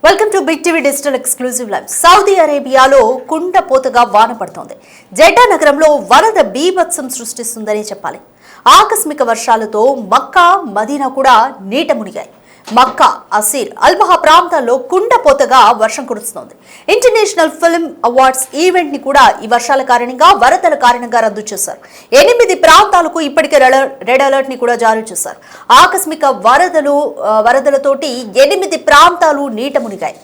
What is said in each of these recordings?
Welcome to Big TV digital exclusive live. Saudi అరేబియాలో కుండపోతగా వాన పడుతోంది. జెడ్డా నగరంలో వరద బీభత్సం సృష్టిస్తుందని చెప్పాలి. ఆకస్మిక వర్షాలతో మక్కా, మదీనా కూడా నీట మునిగాయి. మక్కా, అసీర్, అల్బహా ప్రాంతాల్లో కుండపోతగా వర్షం కురుస్తోంది. ఇంటర్నేషనల్ ఫిల్మ్ అవార్డ్స్ ఈవెంట్ ని కూడా ఈ వర్షాల కారణంగా, వరదల కారణంగా రద్దు చేశారు. 8 ప్రాంతాలకు ఇప్పటికే రెడ్ అలర్ట్ ని కూడా జారీ చేశారు. ఆకస్మిక వరదలతోటి 8 ప్రాంతాలు నీట మునిగాయి.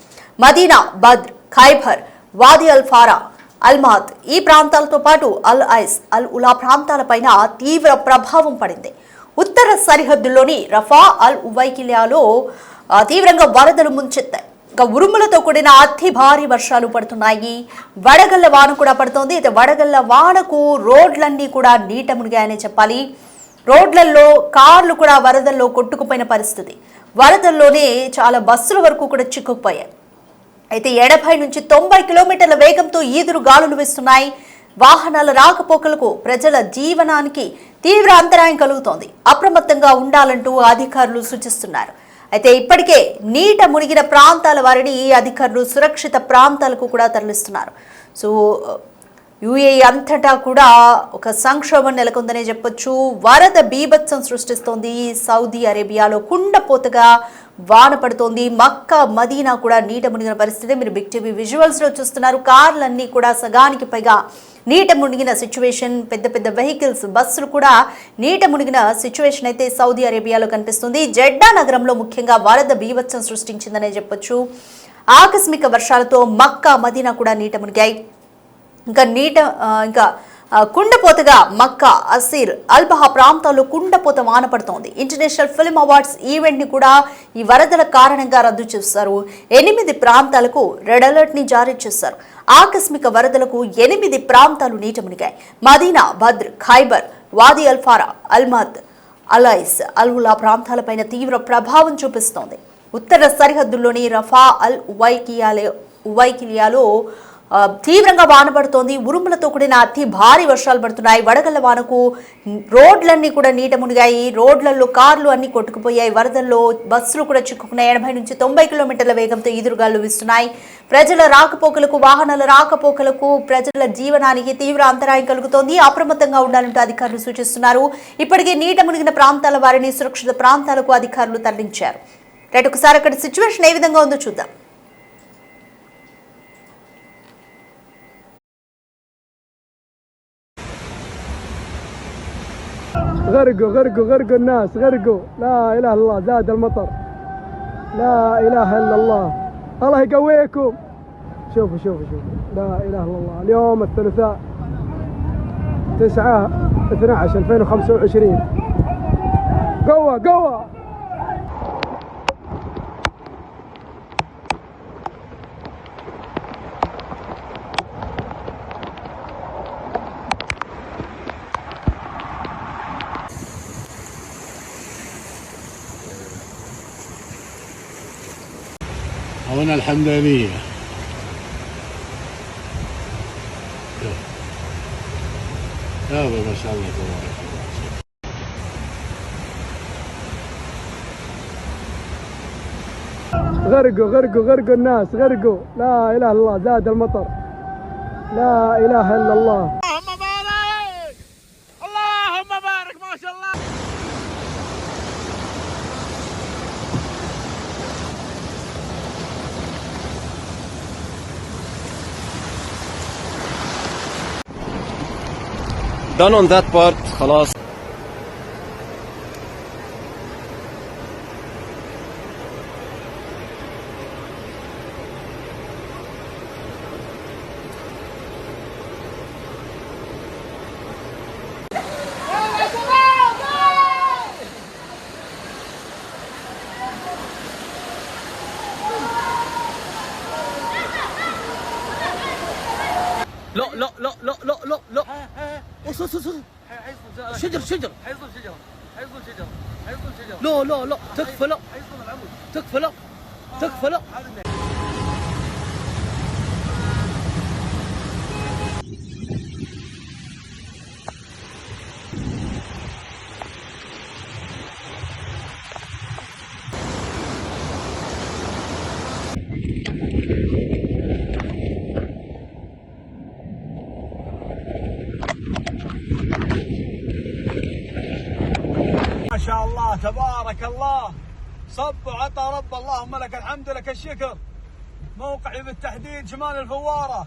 మదీనా, బద్ర్, ఖైబర్, వాది అల్ ఫారా, అల్మాద్ ఈ ప్రాంతాలతో పాటు అల్ ఐస్, అల్ ఉలా ప్రాంతాలపైన తీవ్ర ప్రభావం పడింది. ఉత్తర సరిహద్దుల్లోని రఫా, అల్ ఉవైకిలియాలో తీవ్రంగా వరదలు ముంచెత్తాయి. ఇంకా ఉరుములతో కూడిన అతి భారీ వర్షాలు పడుతున్నాయి. వడగళ్ల వాన కూడా పడుతోంది. అయితే వడగళ్ల వానకు రోడ్లన్నీ కూడా నీట మునిగాయని చెప్పాలి. రోడ్లలో కార్లు కూడా వరదల్లో కొట్టుకుపోయిన పరిస్థితి. వరదల్లోనే చాలా బస్సుల వరకు కూడా చిక్కుకుపోయాయి. అయితే 80 నుంచి 90 కిలోమీటర్ల వేగంతో ఈదురు గాలులు వీస్తున్నాయి. వాహనాల రాకపోకలకు, ప్రజల జీవనానికి తీవ్ర అంతరాయం కలుగుతోంది. అప్రమత్తంగా ఉండాలంటూ అధికారులు సూచిస్తున్నారు. అయితే ఇప్పటికే నీట మునిగిన ప్రాంతాల వారిని అధికారులు సురక్షిత ప్రాంతాలకు కూడా తరలిస్తున్నారు. సో యుఏఈ అంతటా కూడా ఒక సంక్షోభం నెలకొందనే చెప్పొచ్చు. వరద బీభత్సం సృష్టిస్తోంది. సౌదీ అరేబియాలో కుండపోతగా వాన పడుతోంది. మక్కా, మదీనా కూడా నీట మునిగిన పరిస్థితి మీరు బిగ్ టీవీ విజువల్స్ లో చూస్తున్నారు. కార్లన్నీ కూడా సగానికి పైగా నీట మునిగిన సిచ్యువేషన్. పెద్ద పెద్ద వెహికల్స్, బస్సులు కూడా నీట మునిగిన సిచ్యువేషన్ అయితే సౌదీ అరేబియాలో కనిపిస్తుంది. జెడ్డా నగరంలో ముఖ్యంగా వరద బీభత్సం సృష్టించిందనే చెప్పొచ్చు. ఆకస్మిక వర్షాలతో మక్కా, మదీనా కూడా నీట మునిగాయి. ఇంకా కుండపోతగా మక్కా, అసీర్, అల్బహా ప్రాంతాల్లో కుండపోత వాన పడుతోంది. ఇంటర్నేషనల్ ఫిల్మ్ అవార్డ్స్ ఈవెంట్ ని కూడా ఈ వరదల కారణంగా రద్దు చేశారు. 8 ప్రాంతాలకు రెడ్ అలర్ట్ ని జారీ చేశారు. ఆకస్మిక వరదలకు 8 ప్రాంతాలు నీట మునిగాయి. మదీనా, బద్ర్, ఖైబర్, వాది అల్ ఫారా, అల్మాద్, అలైస్, అల్ ఉలా ప్రాంతాలపైన తీవ్ర ప్రభావం చూపిస్తోంది. ఉత్తర సరిహద్దుల్లోని రఫా, అల్ ఉవైకిలియాలో తీవ్రంగా వాన పడుతోంది. ఉరుములతో కూడిన అతి భారీ వర్షాలు పడుతున్నాయి. వడగళ్ల వానకు రోడ్లన్నీ కూడా నీట మునిగాయి. రోడ్లలో కార్లు అన్ని కొట్టుకుపోయాయి. వరదల్లో బస్సులు కూడా చిక్కుకున్నాయి. 80 నుంచి 90 కిలోమీటర్ల వేగంతో ఈదురుగాలు వీస్తున్నాయి. ప్రజల రాకపోకలకు, వాహనాల రాకపోకలకు, ప్రజల జీవనానికి తీవ్ర అంతరాయం కలుగుతోంది. అప్రమత్తంగా ఉండాలంటూ అధికారులు సూచిస్తున్నారు. ఇప్పటికే నీట మునిగిన ప్రాంతాల వారిని సురక్షిత ప్రాంతాలకు అధికారులు తరలించారు. రైట్, ఒకసారి అక్కడ సిచ్యువేషన్ ఏ విధంగా ఉందో చూద్దాం. غرقوا الناس، غرقوا. لا اله الا الله، زاد المطر. لا اله الا الله، الله يقويكم. شوفوا لا اله الا الله. اليوم الثلاثاء 9/12/2025. قوة هنا الحمدانية. يابا ما شاء الله تبارك الله. غرقوا الناس، غرقوا. لا اله الا الله، زاد المطر. لا اله الا الله. اللهم بارك ما شاء الله. Done on that part. خلاص. لا شجر لا تكفى. لا تكفى. تبارك الله صب وعطى رب اللهم لك الحمد لك الشكر. موقعي بالتحديد شمال الفواره.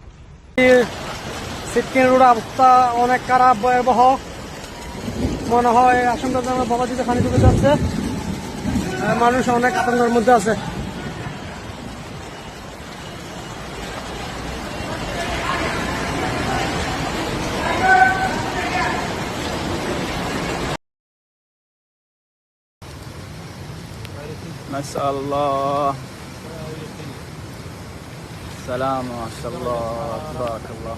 সিটকের অবস্থা অনেক খারাপ, ভয়াবহ মনে হয়। আশঙ্কাজনক বাবাজিতে পানি ঢুকে যাচ্ছে, মানুষ অনেক আতঙ্কের মধ্যে আছে। نسأل الله سلامة ما شاء الله تبارك الله.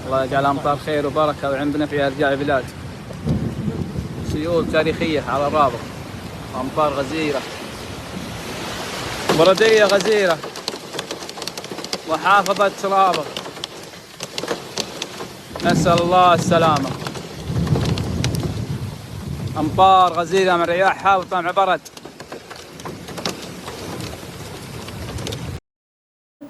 الله يجعل أمطار خير وبركة عندنا في أرجاء البلاد. سيول تاريخية على الرابط، أمطار غزيرة، بردية غزيرة، محافظة رابط. نسأل الله السلامة. أمطار غزيرة من رياحها وطمع برد.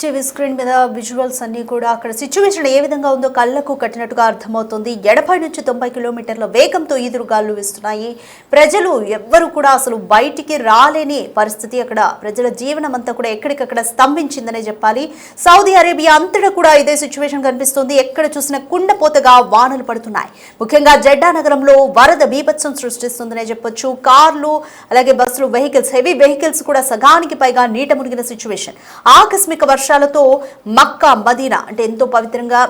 టీవీ స్క్రీన్ మీద విజువల్స్ అన్ని కూడా అక్కడ సిచ్యువేషన్ ఏ విధంగా ఉందో కళ్ళకు కట్టినట్టుగా అర్థమవుతుంది. 80 నుంచి 90 కిలోమీటర్ల వేగంతో ఈదురుగాలు వీస్తున్నాయి. ప్రజలు ఎవ్వరు కూడా అసలు బయటికి రాలేని పరిస్థితి. అక్కడ ప్రజల జీవనం అంతా కూడా ఎక్కడికక్కడ స్తంభించిందనే చెప్పాలి. సౌదీ అరేబియా అంతటా కూడా ఇదే సిచ్యువేషన్ కనిపిస్తుంది. ఎక్కడ చూసినా కుండపోతగా వానలు పడుతున్నాయి. ముఖ్యంగా జెడ్డా నగరంలో వరద బీభత్సం సృష్టిస్తుందనే చెప్పొచ్చు. కార్లు అలాగే బస్సులు, వెహికల్స్, హెవీ వెహికల్స్ కూడా సగానికి పైగా నీట మునిగిన సిచ్యువేషన్. ఆకస్మిక వర్షాలతో మక్కా, మదీనా అంటే ఎంతో పవిత్రంగా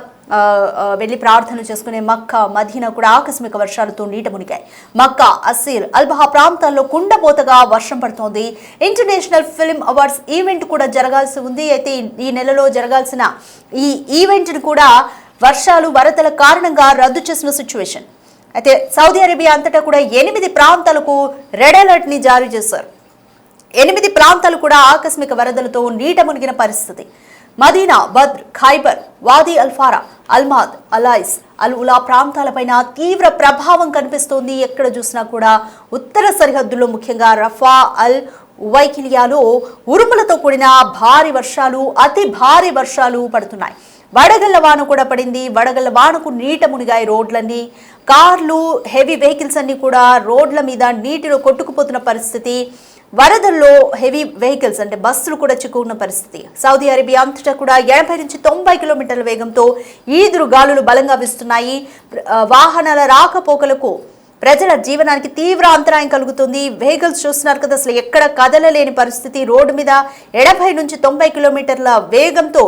వెళ్లి ప్రార్థన చేసుకునే మక్కా, మదీనా కూడా ఆకస్మిక వర్షాలతో నీట మునిగాయి. మక్కా, అసీర్, అల్బహా ప్రాంతాల్లో కుండపోతగా వర్షం పడుతోంది. ఇంటర్నేషనల్ ఫిల్మ్ అవార్డ్స్ ఈవెంట్ కూడా జరగాల్సి ఉంది. అయితే ఈ నెలలో జరగాల్సిన ఈ ఈవెంట్ను కూడా వర్షాలు, వరదల కారణంగా రద్దు చేసిన సిచ్యువేషన్. అయితే సౌదీ అరేబియా అంతటా కూడా 8 ప్రాంతాలకు రెడ్ అలర్ట్ ని జారీ చేశారు. 8 ప్రాంతాలు కూడా ఆకస్మిక వరదలతో నీట మునిగిన పరిస్థితి. మదీనా, బద్ర్, ఖైబర్, వాదీ అల్ఫారా, అల్మాద్, అలైస్, అల్ ఉలా ప్రాంతాలపైన తీవ్ర ప్రభావం కనిపిస్తోంది. ఎక్కడ చూసినా కూడా ఉత్తర సరిహద్దుల్లో ముఖ్యంగా రఫా, అల్ ఉవైకిలియాలో ఉరుములతో కూడిన భారీ వర్షాలు, అతి భారీ వర్షాలు పడుతున్నాయి. వడగళ్ల వాన కూడా పడింది. వడగళ్ల వానకు నీట మునిగాయి రోడ్లన్నీ. కార్లు, హెవీ వెహికల్స్ అన్ని కూడా రోడ్ల మీద నీటిలో కొట్టుకుపోతున్న పరిస్థితి. వరదల్లో హెవీ వెహికల్స్ అంటే బస్సులు కూడా చిక్కుకున్న పరిస్థితి. సౌదీ అరేబియా అంతటా కూడా 80 నుంచి 90 కిలోమీటర్ల వేగంతో ఈదురు గాలులు బలంగా వీస్తున్నాయి. వాహనాల రాకపోకలకు, ప్రజల జీవనానికి తీవ్ర అంతరాయం కలుగుతుంది. వెహికల్స్ చూస్తున్నారు కదా, అసలు ఎక్కడ కదలలేని పరిస్థితి. రోడ్డు మీద 80 నుంచి 90 కిలోమీటర్ల వేగంతో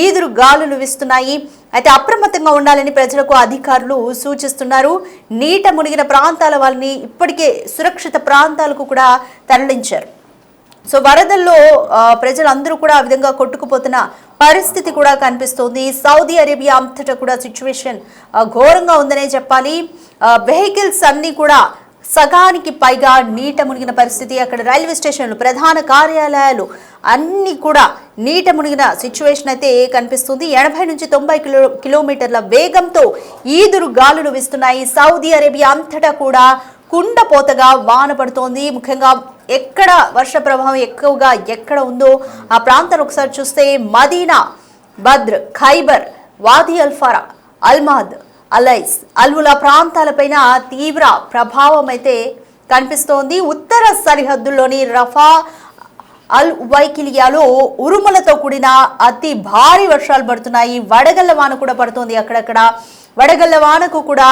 ఈదురు గాలులు వీస్తున్నాయి. అయితే అప్రమత్తంగా ఉండాలని ప్రజలకు అధికారులు సూచిస్తున్నారు. నీట మునిగిన ప్రాంతాల వాళ్ళని ఇప్పటికే సురక్షిత ప్రాంతాలకు కూడా తరలించారు. సో వరదల్లో ప్రజలందరూ కూడా ఆ విధంగా కొట్టుకుపోతున్న పరిస్థితి కూడా కనిపిస్తోంది. సౌదీ అరేబియా అంతటా కూడా సిచ్యువేషన్ ఘోరంగా ఉందనే చెప్పాలి. వెహికల్స్ అన్ని కూడా సగానికి పైగా నీట మునిగిన పరిస్థితి. అక్కడ రైల్వే స్టేషన్లు, ప్రధాన కార్యాలయాలు అన్ని కూడా నీట మునిగిన సిచ్యువేషన్ అయితే కనిపిస్తుంది. 80 నుంచి 90 కిలోమీటర్ల వేగంతో ఈదురు గాలులు వీస్తున్నాయి. సౌదీ అరేబియా అంతటా కూడా కుండపోతగా వాన పడుతోంది. ముఖ్యంగా ఎక్కడ వర్ష ప్రభావం ఎక్కువగా ఎక్కడ ఉందో ఆ ప్రాంతాలు ఒకసారి చూస్తే మదీనా, బద్ర్, ఖైబర్, వాదీ అల్ఫారా, అల్మాద్, అలైస్, అల్వులా ప్రాంతాలపైన తీవ్ర ప్రభావం అయితే కనిపిస్తోంది. ఉత్తర సరిహద్దుల్లోని రఫా, అల్ ఉవైకిలియాలో ఉరుములతో కూడిన అతి భారీ వర్షాలు పడుతున్నాయి. వడగళ్ల వాన కూడా పడుతోంది. అక్కడక్కడ వడగళ్ల వానకు కూడా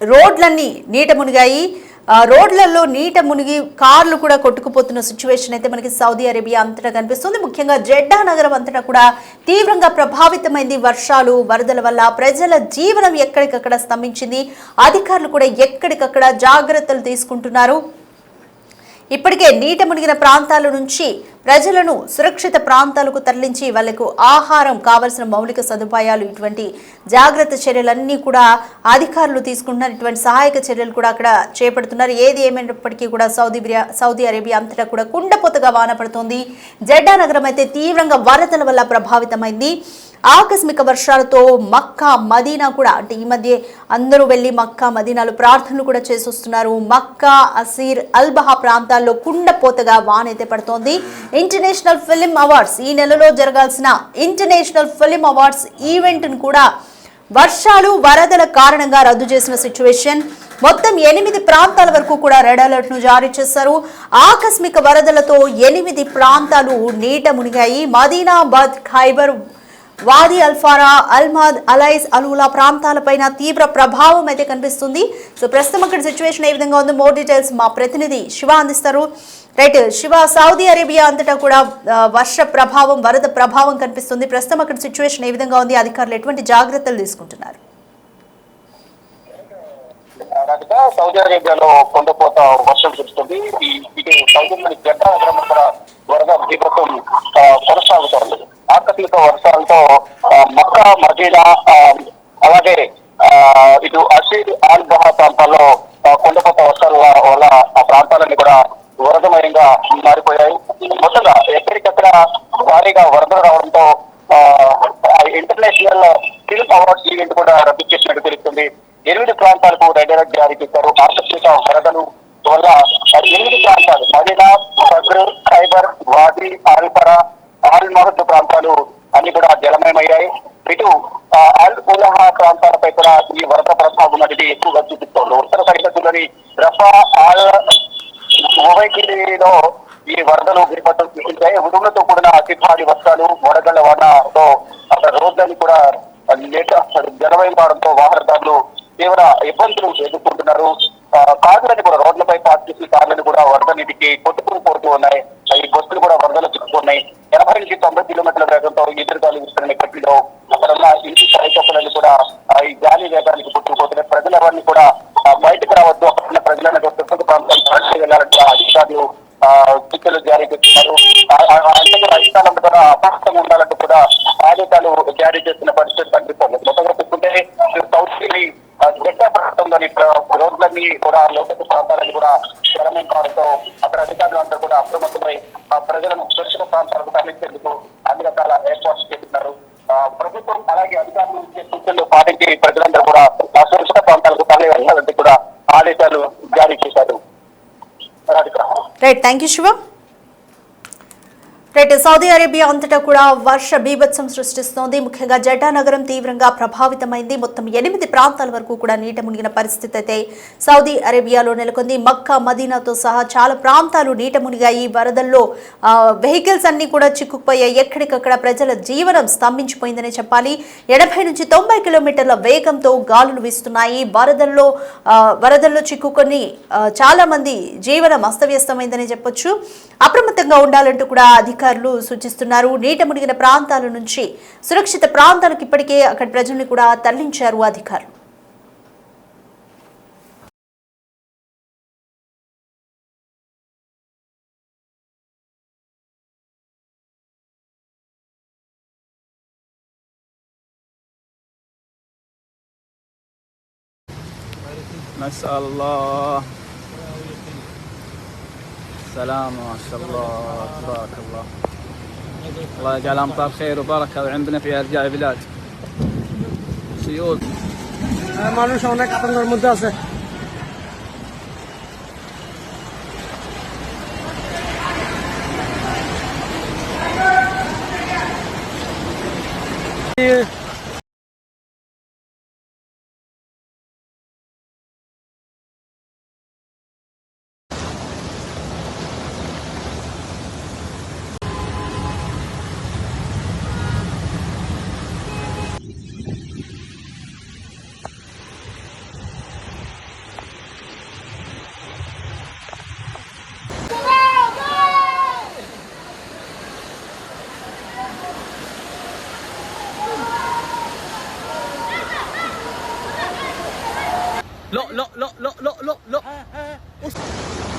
రోడ్లన్నీ నీట మునిగాయి. రోడ్లలో నీట మునిగి కార్లు కూడా కొట్టుకుపోతున్న సిచ్యువేషన్ అయితే మనకి సౌదీ అరేబియా అంతటా కనిపిస్తుంది. ముఖ్యంగా జెడ్డా నగరం అంతటా కూడా తీవ్రంగా ప్రభావితమైంది. వర్షాలు, వరదల వల్ల ప్రజల జీవనం ఎక్కడికక్కడ స్తంభించింది. అధికారులు కూడా ఎక్కడికక్కడ జాగ్రత్తలు తీసుకుంటున్నారు. ఇప్పటికే నీట మునిగిన ప్రాంతాల నుంచి ప్రజలను సురక్షిత ప్రాంతాలకు తరలించి వాళ్లకు ఆహారం, కావలసిన మౌలిక సదుపాయాలు, ఇటువంటి జాగ్రత్త చర్యలన్నీ కూడా అధికారులు తీసుకుంటున్నారు. ఇటువంటి సహాయక చర్యలు కూడా అక్కడ చేపడుతున్నారు. ఏది ఏమైనప్పటికీ కూడా సౌదీ అరేబియా అంతటా కూడా కుండపోతగా వాన పడుతోంది. జెడ్డా నగరం అయితే తీవ్రంగా వరదల వల్ల ప్రభావితమైంది. ఆకస్మిక వర్షాలతో మక్కా, మదీనా కూడా అంటే ఈ మధ్య అందరూ వెళ్లి మక్కా, మదీనాలు ప్రార్థనలు కూడా చేసొస్తున్నారు. మక్కా, అసీర్, అల్బహా ప్రాంతాల్లో కుండపోతగా వాన అయితే పడుతోంది. ఇంటర్నేషనల్ ఫిల్మ్ అవార్డ్స్, ఈ నెలలో జరగాల్సిన ఇంటర్నేషనల్ ఫిల్మ్ అవార్డ్స్ ఈవెంట్ ను కూడా వర్షాలు, వరదల కారణంగా రద్దు చేసిన సిచ్యువేషన్. మొత్తం 8 ప్రాంతాల వరకు కూడా రెడ్ అలర్ట్ ను జారీ చేశారు. ఆకస్మిక వరదలతో 8 ప్రాంతాలు నీట మునిగాయి. మదీనాబాద్, ఖైబర్, వాది అల్ఫారా, అల్మాద్, అలైస్, అలూలా ప్రాంతాలపైన తీవ్ర ప్రభావం అయితే కనిపిస్తుంది. సో ప్రస్తుతం అక్కడ సిచ్యువేషన్ ఏ విధంగా ఉందో మోర్ డీటెయిల్స్ మా ప్రతినిధి శివ అందిస్తారు. రైట్ శివ, సౌదీ అరేబియా అంతటా కూడా వర్ష ప్రభావం, వరద ప్రభావం కనిపిస్తుంది. ప్రస్తుతం అక్కడ సిచ్యువేషన్ ఏ విధంగా ఉంది, అధికారులు ఎటువంటి జాగ్రత్తలు తీసుకుంటున్నారు? సౌదీ అరేబియాలో కొండపోత వర్షం కురుస్తుంది. ఇది సౌదీలోని జెడ్డా నగరం కూడా వరద బీభత్సం కొనసాగుతోంది. ఆకస్మిక వర్షాలతో మక్కా, మదీనా, అలాగే ఇటు అషీద్, ఆల్ బహా ప్రాంతాల్లో కొండపోత వర్షాల వల్ల ఆ ప్రాంతాలన్నీ కూడా వరదమయంగా మారిపోయాయి. మొత్తంగా ఎక్కడికక్కడ భారీగా వరదలు రావడంతో ఇంటర్నేషనల్ ఫిల్మ్ అవార్డ్స్ ఈవెంట్ కూడా రద్దు చేసినట్టు తెలుస్తుంది. 8 ప్రాంతాలకు రెడ్ అలర్ట్ జారీ చేశారు. ఆకస్మిక వరదలు వల్ల 8 ప్రాంతాలు మదీనా, ఫజ్ర్, ఖైబర్, వాది, అల్ఫరా, ఆల్ మహద్ ప్రాంతాలు అన్ని కూడా జలమయమయ్యాయి. ఇటు అల్ ఉలహా ప్రాంతాలపై కూడా ఈ వరద ప్రభావం అనేది ఎక్కువగా చూపిస్తోంది. ఉత్తర సరిహద్దులోని రఫా, ఆల్ ఉవైకిలో ఈ వరదలు బీభత్సం సృష్టించాయి. ఉరుములతో కూడిన అతి భారీ వర్షాలు, వడగళ్ల వానతో అక్కడ రోడ్లని కూడా జలమయం కావడంతో వాహనదారులు తీవ్ర ఇబ్బందులు ఎదుర్కొంటున్నారు. కార్లని కూడా రోడ్లపై పార్క్ చేసి కార్లను కూడా వరద నీటికి కొట్టుకుని పోతూ ఉన్నాయి. ఈ బస్సులు కూడా వరదలు చిక్కుకున్నాయి. 80 నుంచి 90 కిలోమీటర్ల వేగంతో ఎదురుగాలి విస్తరణ గట్టిలో అక్కడ ఉన్న ఇంటి సరికొప్పలన్నీ కూడా ఈ గాలి వేగానికి కొట్టుకుపోతున్నాయి. ప్రజలెవరిని కూడా బయటకు రావద్దు, అక్కడ ప్రజలను సురక్షిత ప్రాంతాలకు వెళ్ళాలంటే అధికారులు సూచనలు జారీ చేస్తున్నారు. అధికారులంతా కూడా అప్రమత్తంగా ఉండాలంటూ కూడా ఆదేశాలు జారీ చేస్తున్న పరిస్థితి కనిపిస్తుంది. మొత్తంగా చూసుకుంటే సౌత్ జెడ్డా ప్రాంతంలోని రోడ్లన్నీ కూడా లోకల్ ప్రాంతాలన్నీ కూడా జలమయం కావడంతో అక్కడ అధికారులు అందరూ కూడా అప్రమత్తమై ప్రజలను సురక్షిత ప్రాంతాలకు తరలించేందుకు అన్ని రకాల ఏర్పాట్లు చేస్తున్నారు. ప్రభుత్వం అలాగే అధికారులు ఇచ్చే సూచనలు పాటించి ప్రజలందరూ కూడా సురక్షిత ప్రాంతాలకు తరలి వెళ్ళాలంటే కూడా ఆదేశాలు జారీ చేశారు. Right, thank you Shiva. Right, Saudi Arabia అంతటా కూడా వర్ష బీభత్సం సృష్టిస్తోంది. ముఖ్యంగా జెడ్డా నగరం తీవ్రంగా ప్రభావితమైంది. మొత్తం 8 ప్రాంతాల వరకు కూడా నీట మునిగిన పరిస్థితి అయితే సౌదీ అరేబియాలో నెలకొంది. మక్కా, మదీనాతో సహా చాలా ప్రాంతాలు నీట మునిగాయి. వరదల్లో వెహికల్స్ అన్ని కూడా చిక్కుకుపోయాయి. ఎక్కడికక్కడ ప్రజల జీవనం స్తంభించిపోయిందనే చెప్పాలి. 80 నుంచి 90 కిలోమీటర్ల వేగంతో గాలులు వీస్తున్నాయి. వరదల్లో చిక్కుకొని చాలా మంది జీవనం అస్తవ్యస్తమైందని చెప్పొచ్చు. అప్రమత్తంగా ఉండాలంటూ కూడా అధికారులు సూచిస్తున్నారు. నీట మునిగిన ప్రాంతాల నుంచి సురక్షిత ప్రాంతాలకు ఇప్పటికే అక్కడ ప్రజల్ని కూడా తరలించారు అధికారులు. నస్అల్లాహ్ سلام ما شاء الله تبارك الله. الله يجعل امطار خير وبركه عندنا في ارجاء البلاد. سيول মানুষ অনেক আতঙ্কের মধ্যে আছে। لا لا لا لا لا لا لا